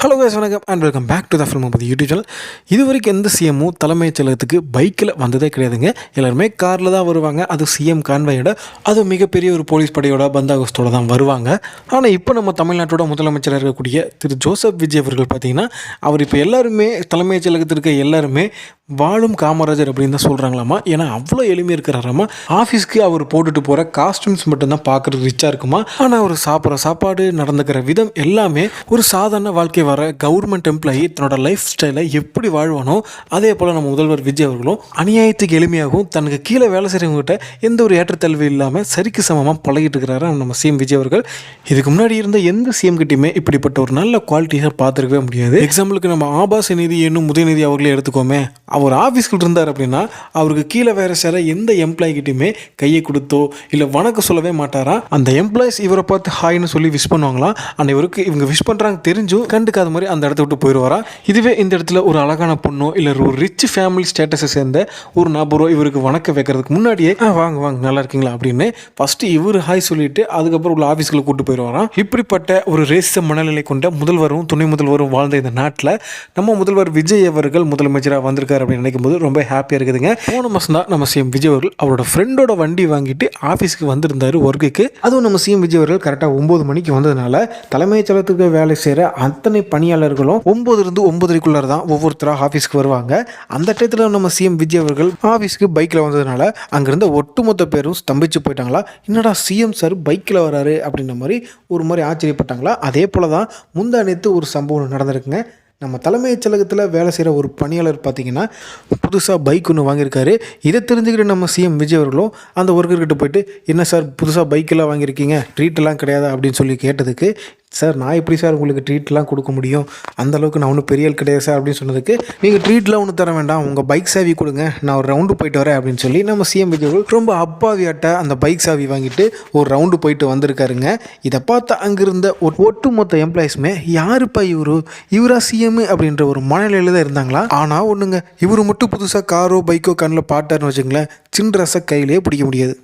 Hello guys, வணக்கம் and welcome back to the film பற்றி YouTube channel. இது வரைக்கும் எந்த சிஎம்மும் தலைமைச் செயலகத்துக்கு பைக்கில் வந்ததே கிடையாதுங்க. எல்லாருமே காரில் தான் வருவாங்க. அது சிஎம் கான்வாயோட, அது மிகப்பெரிய ஒரு போலீஸ் படையோட பந்தாகஸ்தோட தான் வருவாங்க. ஆனால் இப்போ நம்ம தமிழ்நாட்டோட முதலமைச்சராக இருக்கக்கூடிய திரு ஜோசப் விஜய் அவர்கள் பார்த்தீங்கன்னா, அவர் இப்போ எல்லாருமே தலைமைச் செயலகத்தில் இருக்க எல்லாருமே வாழும் காமராஜர் அப்படின்னு தான் சொல்கிறாங்களாமா. ஏன்னா அவ்வளோ எளிமையாக இருக்கிறாராமா. ஆஃபீஸ்க்கு அவர் போட்டுட்டு போகிற காஸ்டியூம்ஸ் மட்டும்தான் பார்க்குறது ரிச்சாக இருக்குமா. ஆனால் அவர் சாப்பிட்ற சாப்பாடு, நடந்துக்கிற விதம் எல்லாமே ஒரு சாதாரண வாழ்க்கை வர கவர்மெண்ட் எம்ப்ளாயி தன்னோட லைஃப் ஸ்டைலை எப்படி வாழ்வானோ அதே போல் நம்ம முதல்வர் விஜய் அவர்களும் அநியாயத்துக்கு எளிமையாகவும் தனக்கு கீழே வேலை செய்கிறவங்ககிட்ட எந்த ஒரு ஏற்றத்தாழ்வு இல்லாமல் சரிக்கு சமமாக பழகிட்டு இருக்கிறாரு நம்ம சிஎம் விஜய் அவர்கள். இதுக்கு முன்னாடி இருந்த எந்த சிஎம் கிட்டையுமே இப்படிப்பட்ட ஒரு நல்ல குவாலிட்டியாக பார்த்துருக்கவே முடியாது. எக்ஸாம்பிளுக்கு நம்ம ஆபாச நிதி என்னும் உதயநிதி அவர்களே எடுத்துக்கோமே. அவர் ஆஃபீஸ்கிட்ட இருந்தார் அப்படின்னா அவருக்கு கீழே வேறு சேர எந்த எம்ப்ளாய்கிட்டையுமே கையை கொடுத்தோ இல்லை வணக்கம் சொல்லவே மாட்டாரா. அந்த எம்ப்ளாயிஸ் இவரை பார்த்து ஹாய்னு சொல்லி விஷ் பண்ணுவாங்களாம். ஆனால் இவருக்கு இவங்க விஷ் பண்ணுறாங்க தெரிஞ்சும் கண்டுக்காத மாதிரி அந்த இடத்த விட்டு போயிடுவாரா. இதுவே இந்த இடத்துல ஒரு அழகான பொண்ணோ இல்லை ஒரு ரிச் ஃபேமிலி ஸ்டேட்டஸை சேர்ந்த ஒரு நபரோ இவருக்கு வணக்கம் வைக்கிறதுக்கு முன்னாடியே வாங்க வாங்க நல்லா இருக்கீங்களா அப்படின்னு ஃபஸ்ட்டு இவர் ஹாய் சொல்லிட்டு அதுக்கப்புறம் உள்ள ஆஃபீஸ்க்குள்ள கூட்டு போயிடுவாராம். இப்படிப்பட்ட ஒரு ரேசிச மனநிலை கொண்ட முதல்வரும் துணை முதல்வரும் வாழ்ந்த இந்த நாட்டில் நம்ம முதல்வர் விஜய் அவர்கள் முதலமைச்சராக வந்திருக்காரு அப்படின்னு நினைக்கும் போது ரொம்ப ஹாப்பியாக இருக்குதுங்க. போன மாதம் தான் நம்ம சிஎம் விஜய் அவர்கள் அவரோட ஃப்ரெண்டோட வண்டி வாங்கிட்டு ஆஃபீஸ்க்கு வந்திருந்தாரு ஒர்க்குக்கு. அதுவும் நம்ம சிஎம் விஜய் அவர்கள் கரெக்டாக 9 மணிக்கு வந்ததுனால தலைமைச் செயலகத்துக்கு வேலை செய்கிற அத்தனை பணியாளர்களும் 9லிருந்து 9:30 தான் ஒவ்வொருத்தராக ஆஃபீஸ்க்கு வருவாங்க. அந்த டயத்தில் நம்ம சிஎம் விஜய் அவர்கள் ஆஃபீஸ்க்கு பைக்கில் வந்ததுனால அங்கிருந்த ஒட்டுமொத்த பேரும் ஸ்தம்பிச்சு போயிட்டாங்களா. என்னடா சிஎம் சார் பைக்கில் வராரு அப்படின்ற மாதிரி ஒரு மாதிரி ஆச்சரியப்பட்டாங்களா. அதே போல் தான் முந்தா நேற்று ஒரு சம்பவம் நடந்திருக்குங்க. நம்ம தலைமைச் செயலகத்தில் வேலை செய்கிற ஒரு பணியாளர் பார்த்திங்கன்னா புதுசாக பைக் ஒன்று வாங்கியிருக்காரு. இதை தெரிஞ்சுக்கிட்டு நம்ம சிஎம் விஜய் அவர்களும் அந்த ஒர்க்கர்கிட்ட போயிட்டு, என்ன சார் புதுசாக பைக்கெல்லாம் வாங்கியிருக்கீங்க, ட்ரீட்டெல்லாம் கிடையாதா அப்படின்னு சொல்லி கேட்டதுக்கு, சார் நான் எப்படி சார் உங்களுக்கு ட்ரீட்லாம் கொடுக்க முடியும், அந்தளவுக்கு நான் ஒன்றும் பெரிய ஆள் கிடையாது சார் அப்படின்னு சொன்னதுக்கு, நீங்கள் ட்ரீட்லாம் ஒன்றும் தர வேண்டாம், உங்கள் பைக் சாவி கொடுங்க, நான் ஒரு ரவுண்டு போயிட்டு வரேன் அப்படின்னு சொல்லி நம்ம சிஎம் விஜய் ரொம்ப அப்பாவியாட்ட அந்த பைக் சாவி வாங்கிட்டு ஒரு ரவுண்டு போயிட்டு வந்திருக்காருங்க. இதை பார்த்து அங்கிருந்த ஒட்டுமொத்த எம்ப்ளாயிஸுமே யாருப்பா இவரா சிஎம் அப்படின்ற ஒரு மனநிலையில் தான் இருந்தாங்களா. ஆனால் ஒன்றுங்க, இவர் மட்டும் புதுசாக காரோ பைக்கோ கண்ணில் பாட்டாருன்னு வச்சுங்களேன், சின்ன ரச கையிலே பிடிக்க முடியாது.